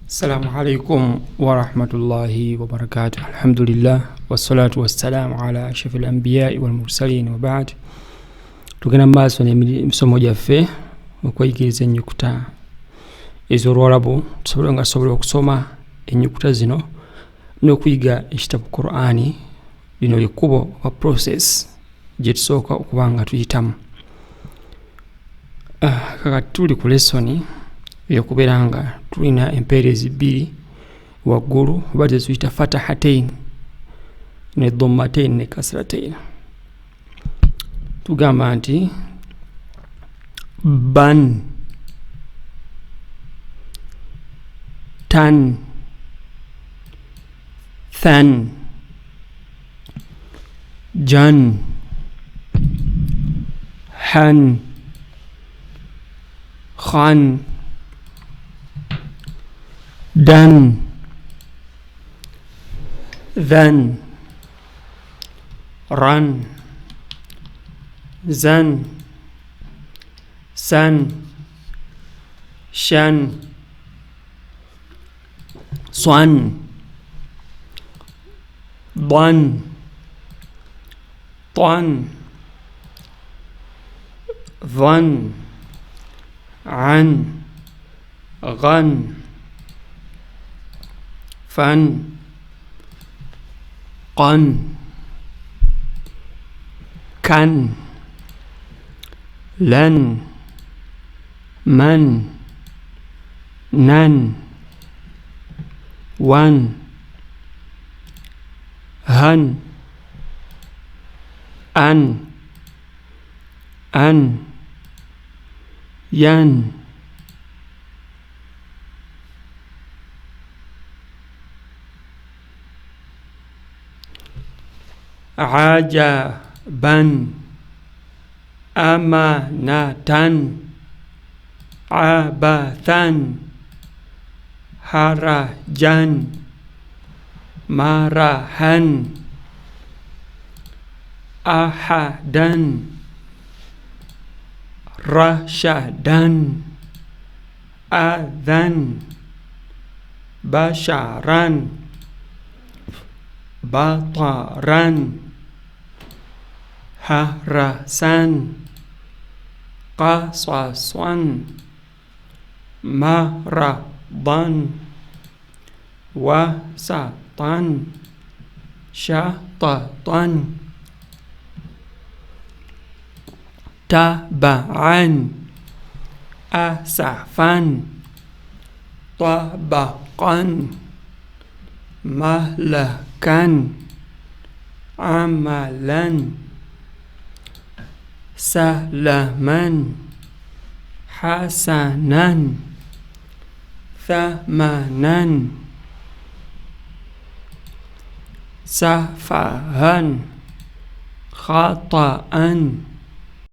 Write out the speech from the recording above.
السلام عليكم ورحمة الله وبركاته. الحمد لله والصلاة والسلام على أشرف الأنبياء والمرسلين وبعد. Tugenda maaso n'emisomo gyaffe okweyigiriza ennyukuta ez'Oluwarabu tusobole nga tusobola okusoma ennyukuta zino n'okuyiga ekitabu Qur'ani. Lino ly'ekkubo oba process gye tusooka okuba nga tuyitamu. Kakati tuli ku lesoni eyokubeera nga tulina empeerezi bbiri waggulu oba teziyita fatahatain ne dhammatain ne kasratain. Tugamba nti ban, tan, than, jan, han, khan, dan, than, ran, zan, san, shan, swan, dan, tan, dhan, an, ghan, fan, qan, kan, lan, man, nan, wan, han, an, yan, ajaban, amanatan, abathan, harajan, marahan, ahadan, rashadan, adhan, basharan, bataran, harasan, qasasan, maradan, wasatan, syatatan, taba'an, asafan, tabaqan, mahlakan, amalan, salaman, hasanan, thamanan, safahan, khata'an,